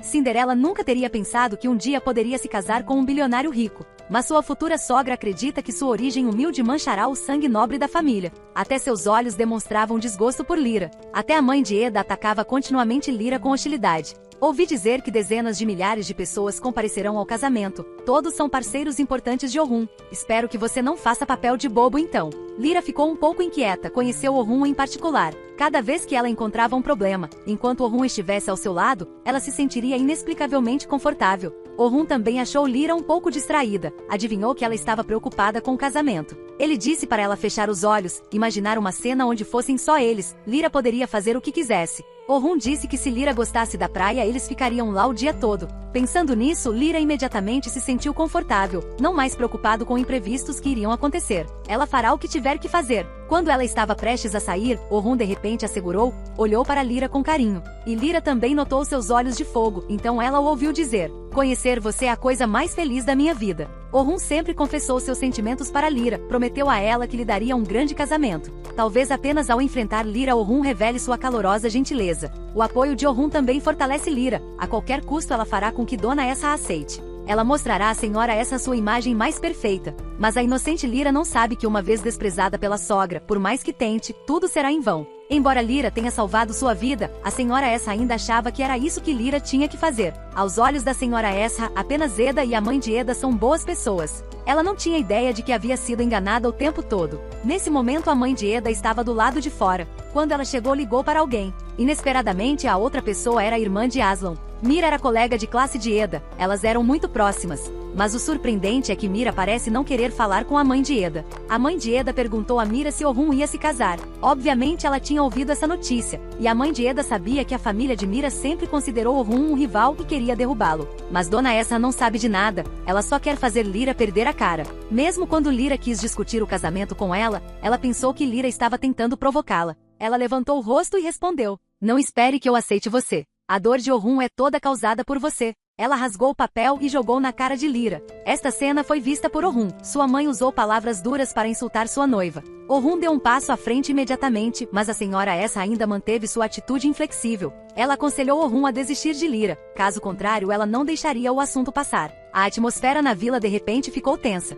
Cinderela nunca teria pensado que um dia poderia se casar com um bilionário rico. Mas sua futura sogra acredita que sua origem humilde manchará o sangue nobre da família. Até seus olhos demonstravam desgosto por Lyra. Até a mãe de Eda atacava continuamente Lyra com hostilidade. Ouvi dizer que dezenas de milhares de pessoas comparecerão ao casamento. Todos são parceiros importantes de Orhun. Espero que você não faça papel de bobo então. Lyra ficou um pouco inquieta, conheceu Orhun em particular. Cada vez que ela encontrava um problema, enquanto Orhun estivesse ao seu lado, ela se sentiria inexplicavelmente confortável. Orhun também achou Lyra um pouco distraída. Adivinhou que ela estava preocupada com o casamento. Ele disse para ela fechar os olhos, imaginar uma cena onde fossem só eles. Lyra poderia fazer o que quisesse. Orhun disse que se Lyra gostasse da praia, eles ficariam lá o dia todo. Pensando nisso, Lyra imediatamente se sentiu confortável, não mais preocupado com imprevistos que iriam acontecer. Ela fará o que tiver que fazer. Quando ela estava prestes a sair, Orhun de repente assegurou, olhou para Lyra com carinho. E Lyra também notou seus olhos de fogo, então ela o ouviu dizer: "Conhecer você é a coisa mais feliz da minha vida." Orhun sempre confessou seus sentimentos para Lyra, prometeu a ela que lhe daria um grande casamento. Talvez apenas ao enfrentar Lyra Orhun revele sua calorosa gentileza. O apoio de Orhun também fortalece Lyra. A qualquer custo ela fará com que Dona Essa a aceite. Ela mostrará à senhora essa sua imagem mais perfeita. Mas a inocente Lyra não sabe que uma vez desprezada pela sogra, por mais que tente, tudo será em vão. Embora Lyra tenha salvado sua vida, a senhora Essa ainda achava que era isso que Lyra tinha que fazer. Aos olhos da senhora Essa, apenas Eda e a mãe de Eda são boas pessoas. Ela não tinha ideia de que havia sido enganada o tempo todo. Nesse momento a mãe de Eda estava do lado de fora. Quando ela chegou, ligou para alguém. Inesperadamente a outra pessoa era a irmã de Aslan. Mira era colega de classe de Eda, elas eram muito próximas. Mas o surpreendente é que Mira parece não querer falar com a mãe de Eda. A mãe de Eda perguntou a Mira se Orhun ia se casar. Obviamente ela tinha ouvido essa notícia, e a mãe de Eda sabia que a família de Mira sempre considerou Orhun um rival e queria derrubá-lo. Mas Dona Essa não sabe de nada, ela só quer fazer Lyra perder a cara. Mesmo quando Lyra quis discutir o casamento com ela pensou que Lyra estava tentando provocá-la. Ela levantou o rosto e respondeu: "Não espere que eu aceite você. A dor de Orhun é toda causada por você." Ela rasgou o papel e jogou na cara de Lyra. Esta cena foi vista por Orhun. Sua mãe usou palavras duras para insultar sua noiva. Orhun deu um passo à frente imediatamente, mas a senhora Essa ainda manteve sua atitude inflexível. Ela aconselhou Orhun a desistir de Lyra, caso contrário ela não deixaria o assunto passar. A atmosfera na vila de repente ficou tensa.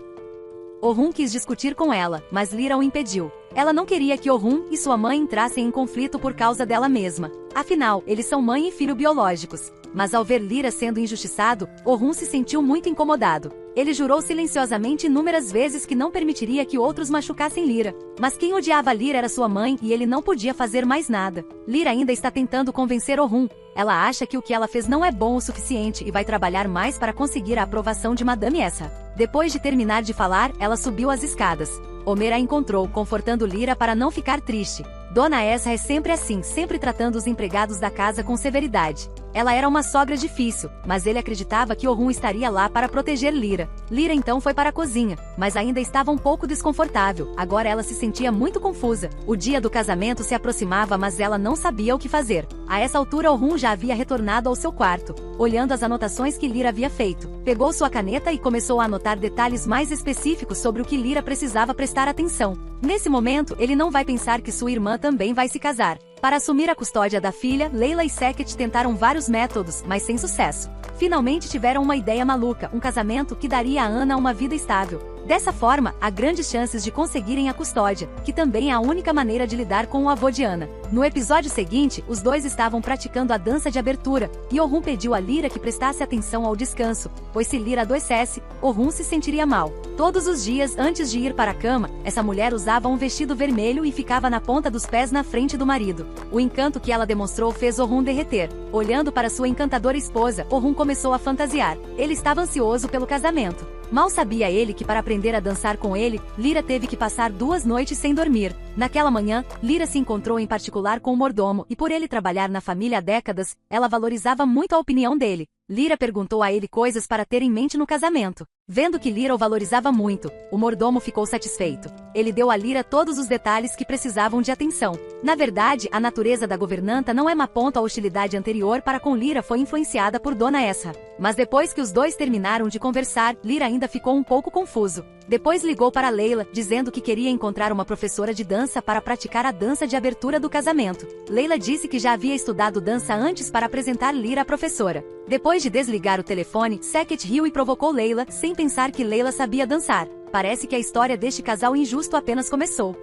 Orhun quis discutir com ela, mas Lyra o impediu. Ela não queria que Orhun e sua mãe entrassem em conflito por causa dela mesma. Afinal, eles são mãe e filho biológicos. Mas ao ver Lyra sendo injustiçado, Orhun se sentiu muito incomodado. Ele jurou silenciosamente inúmeras vezes que não permitiria que outros machucassem Lyra. Mas quem odiava Lyra era sua mãe e ele não podia fazer mais nada. Lyra ainda está tentando convencer Orhun. Ela acha que o que ela fez não é bom o suficiente e vai trabalhar mais para conseguir a aprovação de Madame Essa. Depois de terminar de falar, ela subiu as escadas. Homer a encontrou, confortando Lyra para não ficar triste. Dona Essa é sempre assim, sempre tratando os empregados da casa com severidade. Ela era uma sogra difícil, mas ele acreditava que Orhun estaria lá para proteger Lyra. Lyra então foi para a cozinha, mas ainda estava um pouco desconfortável. Agora ela se sentia muito confusa. O dia do casamento se aproximava, mas ela não sabia o que fazer. A essa altura Orhun já havia retornado ao seu quarto, olhando as anotações que Lyra havia feito. Pegou sua caneta e começou a anotar detalhes mais específicos sobre o que Lyra precisava prestar atenção. Nesse momento, ele não vai pensar que sua irmã também vai se casar. Para assumir a custódia da filha, Leila e Seket tentaram vários métodos, mas sem sucesso. Finalmente tiveram uma ideia maluca, um casamento que daria a Ana uma vida estável. Dessa forma, há grandes chances de conseguirem a custódia, que também é a única maneira de lidar com o avô de Ana. No episódio seguinte, os dois estavam praticando a dança de abertura, e Orhun pediu a Lyra que prestasse atenção ao descanso, pois se Lyra adoecesse, Orhun se sentiria mal. Todos os dias, antes de ir para a cama, essa mulher usava um vestido vermelho e ficava na ponta dos pés na frente do marido. O encanto que ela demonstrou fez Orhun derreter. Olhando para sua encantadora esposa, Orhun começou a fantasiar. Ele estava ansioso pelo casamento. Mal sabia ele que para aprender a dançar com ele, Lyra teve que passar 2 noites sem dormir. Naquela manhã, Lyra se encontrou em particular com o mordomo e por ele trabalhar na família há décadas, ela valorizava muito a opinião dele. Lyra perguntou a ele coisas para ter em mente no casamento. Vendo que Lira o valorizava muito, o mordomo ficou satisfeito. Ele deu a Lira todos os detalhes que precisavam de atenção. Na verdade, a natureza da governanta não é má, ponto. A hostilidade anterior para com Lira foi influenciada por Dona Esra. Mas depois que os dois terminaram de conversar, Lira ainda ficou um pouco confuso. Depois ligou para Leila, dizendo que queria encontrar uma professora de dança para praticar a dança de abertura do casamento. Leila disse que já havia estudado dança antes para apresentar Lira à professora. Depois de desligar o telefone, Sackett riu e provocou Leila, sem pensar que Leila sabia dançar. Parece que a história deste casal injusto apenas começou.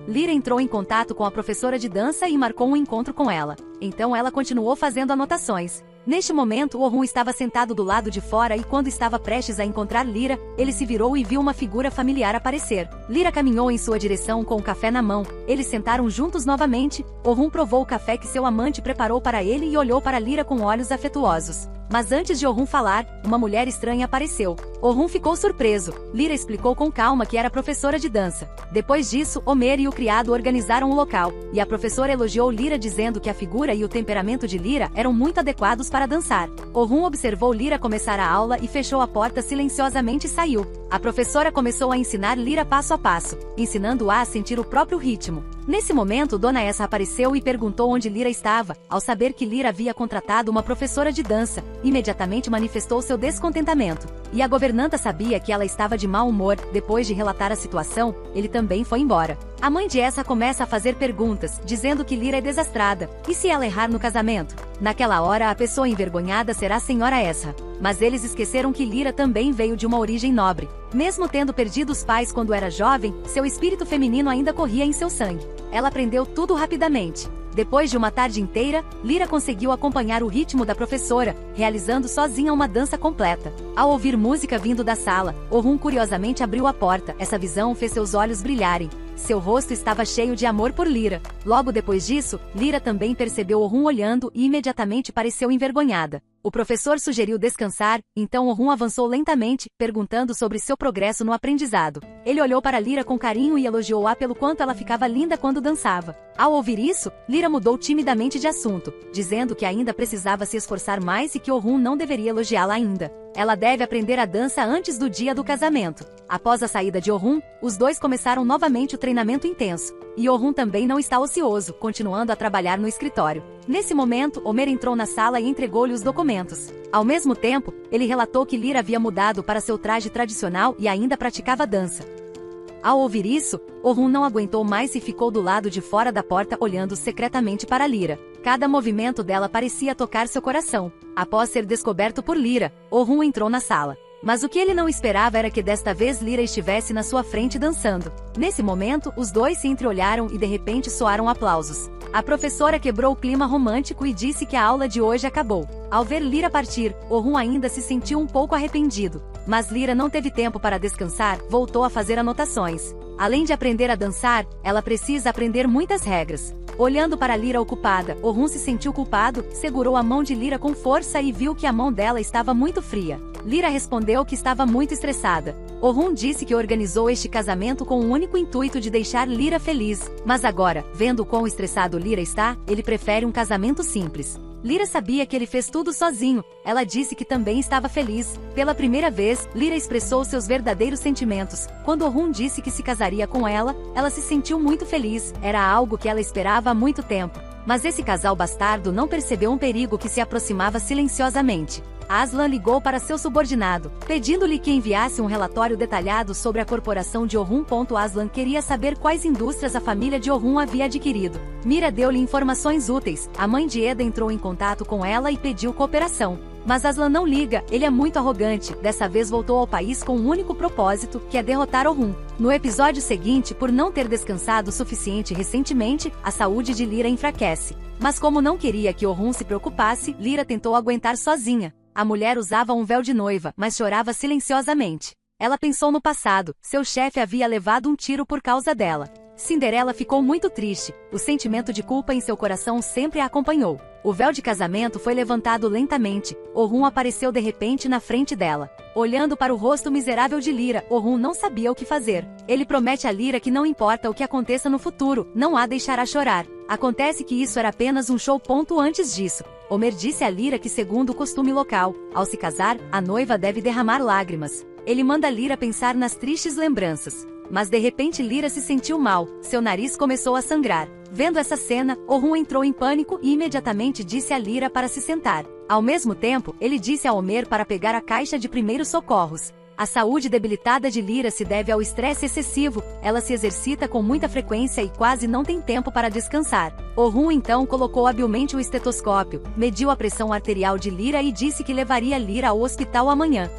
Lira entrou em contato com a professora de dança e marcou um encontro com ela. Então ela continuou fazendo anotações. Neste momento, Orhun estava sentado do lado de fora e quando estava prestes a encontrar Lira, ele se virou e viu uma figura familiar aparecer. Lira caminhou em sua direção com o café na mão. Eles sentaram juntos novamente. Orhun provou o café que seu amante preparou para ele e olhou para Lira com olhos afetuosos. Mas antes de Orhun falar, uma mulher estranha apareceu. Orhun ficou surpreso. Lira explicou com calma que era professora de dança. Depois disso, Omer e o criado organizaram o local, e a professora elogiou Lira dizendo que a figura e o temperamento de Lira eram muito adequados para dançar. Orhun observou Lira começar a aula e fechou a porta silenciosamente e saiu. A professora começou a ensinar Lira passo a passo, ensinando-a a sentir o próprio ritmo. Nesse momento, Dona Esra apareceu e perguntou onde Lira estava. Ao saber que Lira havia contratado uma professora de dança, imediatamente manifestou seu descontentamento. E a governanta sabia que ela estava de mau humor. Depois de relatar a situação, ele também foi embora. A mãe de Esra começa a fazer perguntas, dizendo que Lira é desastrada. E se ela errar no casamento? Naquela hora, a pessoa envergonhada será a senhora Esra. Mas eles esqueceram que Lira também veio de uma origem nobre. Mesmo tendo perdido os pais quando era jovem, seu espírito feminino ainda corria em seu sangue. Ela aprendeu tudo rapidamente. Depois de uma tarde inteira, Lira conseguiu acompanhar o ritmo da professora, realizando sozinha uma dança completa. Ao ouvir música vindo da sala, Orhun curiosamente abriu a porta. Essa visão fez seus olhos brilharem. Seu rosto estava cheio de amor por Lira. Logo depois disso, Lira também percebeu Orhun olhando e imediatamente pareceu envergonhada. O professor sugeriu descansar, então Orhun avançou lentamente, perguntando sobre seu progresso no aprendizado. Ele olhou para Lira com carinho e elogiou-a pelo quanto ela ficava linda quando dançava. Ao ouvir isso, Lira mudou timidamente de assunto, dizendo que ainda precisava se esforçar mais e que Orhun não deveria elogiá-la ainda. Ela deve aprender a dança antes do dia do casamento. Após a saída de Orhun, os dois começaram novamente o treinamento intenso. E Orhun também não está ocioso, continuando a trabalhar no escritório. Nesse momento, Omer entrou na sala e entregou-lhe os documentos. Ao mesmo tempo, ele relatou que Lira havia mudado para seu traje tradicional e ainda praticava dança. Ao ouvir isso, Orhun não aguentou mais e ficou do lado de fora da porta olhando secretamente para Lira. Cada movimento dela parecia tocar seu coração. Após ser descoberto por Lira, Orhun entrou na sala. Mas o que ele não esperava era que desta vez Lira estivesse na sua frente dançando. Nesse momento, os dois se entreolharam e de repente soaram aplausos. A professora quebrou o clima romântico e disse que a aula de hoje acabou. Ao ver Lira partir, Orhun ainda se sentiu um pouco arrependido. Mas Lira não teve tempo para descansar, voltou a fazer anotações. Além de aprender a dançar, ela precisa aprender muitas regras. Olhando para Lira ocupada, Orhun se sentiu culpado, segurou a mão de Lira com força e viu que a mão dela estava muito fria. Lira respondeu que estava muito estressada. Orhun disse que organizou este casamento com o único intuito de deixar Lira feliz. Mas agora, vendo o quão estressado Lira está, ele prefere um casamento simples. Lira sabia que ele fez tudo sozinho. Ela disse que também estava feliz. Pela primeira vez, Lira expressou seus verdadeiros sentimentos. Quando Orhun disse que se casaria com ela, ela se sentiu muito feliz. Era algo que ela esperava há muito tempo. Mas esse casal bastardo não percebeu um perigo que se aproximava silenciosamente. Aslan ligou para seu subordinado, pedindo-lhe que enviasse um relatório detalhado sobre a corporação de Orhun. Aslan queria saber quais indústrias a família de Orhun havia adquirido. Mira deu-lhe informações úteis. A mãe de Eda entrou em contato com ela e pediu cooperação. Mas Aslan não liga, ele é muito arrogante. Dessa vez voltou ao país com um único propósito, que é derrotar Orhun. No episódio seguinte, por não ter descansado o suficiente recentemente, a saúde de Lira enfraquece. Mas como não queria que Orhun se preocupasse, Lira tentou aguentar sozinha. A mulher usava um véu de noiva, mas chorava silenciosamente. Ela pensou no passado, seu chefe havia levado um tiro por causa dela. Cinderela ficou muito triste, o sentimento de culpa em seu coração sempre a acompanhou. O véu de casamento foi levantado lentamente. Orhun apareceu de repente na frente dela. Olhando para o rosto miserável de Lira, Orhun não sabia o que fazer. Ele promete a Lira que não importa o que aconteça no futuro, não a deixará chorar. Acontece que isso era apenas um show. Antes disso, Omer disse a Lira que, segundo o costume local, ao se casar, a noiva deve derramar lágrimas. Ele manda Lyra pensar nas tristes lembranças. Mas de repente Lyra se sentiu mal, seu nariz começou a sangrar. Vendo essa cena, Orhun entrou em pânico e imediatamente disse a Lyra para se sentar. Ao mesmo tempo, ele disse a Homer para pegar a caixa de primeiros socorros. A saúde debilitada de Lyra se deve ao estresse excessivo, ela se exercita com muita frequência e quase não tem tempo para descansar. Orhun então colocou habilmente o estetoscópio, mediu a pressão arterial de Lyra e disse que levaria Lyra ao hospital amanhã.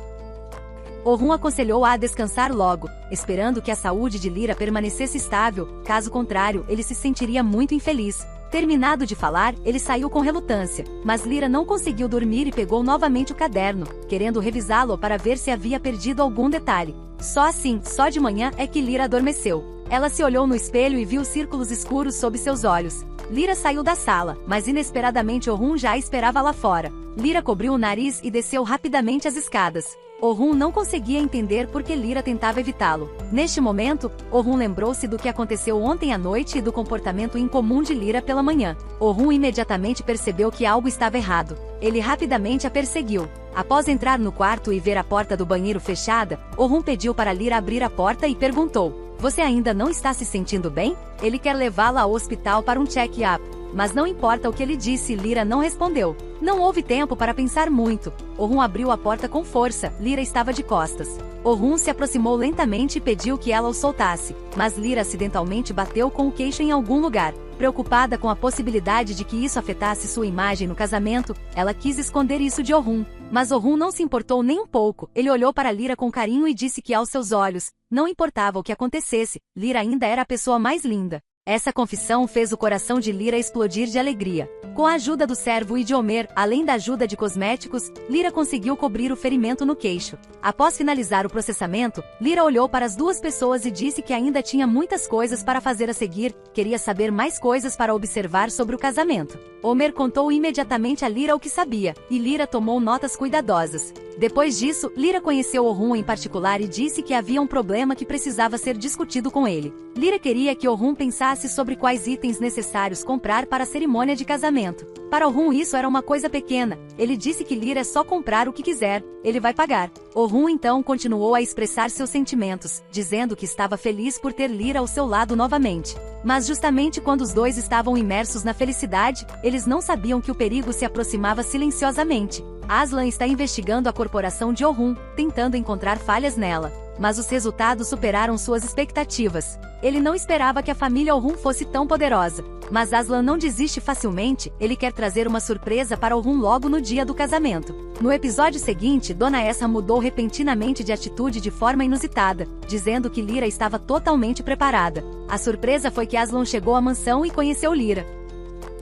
Orhun aconselhou-a a descansar logo, esperando que a saúde de Lyra permanecesse estável, caso contrário ele se sentiria muito infeliz. Terminado de falar, ele saiu com relutância, mas Lyra não conseguiu dormir e pegou novamente o caderno, querendo revisá-lo para ver se havia perdido algum detalhe. Só assim, só de manhã é que Lyra adormeceu. Ela se olhou no espelho e viu círculos escuros sob seus olhos. Lyra saiu da sala, mas inesperadamente Orhun já a esperava lá fora. Lyra cobriu o nariz e desceu rapidamente as escadas. Orhun não conseguia entender por que Lyra tentava evitá-lo. Neste momento, Orhun lembrou-se do que aconteceu ontem à noite e do comportamento incomum de Lyra pela manhã. Orhun imediatamente percebeu que algo estava errado. Ele rapidamente a perseguiu. Após entrar no quarto e ver a porta do banheiro fechada, Orhun pediu para Lyra abrir a porta e perguntou: "Você ainda não está se sentindo bem? Ele quer levá-la ao hospital para um check-up." Mas não importa o que ele disse, Lyra não respondeu. Não houve tempo para pensar muito. Orhun abriu a porta com força, Lyra estava de costas. Orhun se aproximou lentamente e pediu que ela o soltasse, mas Lyra acidentalmente bateu com o queixo em algum lugar. Preocupada com a possibilidade de que isso afetasse sua imagem no casamento, ela quis esconder isso de Orhun. Mas Orhun não se importou nem um pouco, ele olhou para Lyra com carinho e disse que aos seus olhos, não importava o que acontecesse, Lyra ainda era a pessoa mais linda. Essa confissão fez o coração de Lyra explodir de alegria. Com a ajuda do servo e de Homer, além da ajuda de cosméticos, Lyra conseguiu cobrir o ferimento no queixo. Após finalizar o processamento, Lyra olhou para as duas pessoas e disse que ainda tinha muitas coisas para fazer a seguir, queria saber mais coisas para observar sobre o casamento. Homer contou imediatamente a Lyra o que sabia, e Lyra tomou notas cuidadosas. Depois disso, Lyra conheceu Orhun em particular e disse que havia um problema que precisava ser discutido com ele. Lyra queria que Orhun pensasse sobre quais itens necessários comprar para a cerimônia de casamento. Para Orhun isso era uma coisa pequena, ele disse que Lyra é só comprar o que quiser, ele vai pagar. Orhun então continuou a expressar seus sentimentos, dizendo que estava feliz por ter Lyra ao seu lado novamente. Mas justamente quando os dois estavam imersos na felicidade, eles não sabiam que o perigo se aproximava silenciosamente. Aslan está investigando a corporação de Orhun, tentando encontrar falhas nela. Mas os resultados superaram suas expectativas. Ele não esperava que a família Orhun fosse tão poderosa. Mas Aslan não desiste facilmente, ele quer trazer uma surpresa para Orhun logo no dia do casamento. No episódio seguinte, Dona Essa mudou repentinamente de atitude de forma inusitada, dizendo que Lyra estava totalmente preparada. A surpresa foi que Aslan chegou à mansão e conheceu Lyra.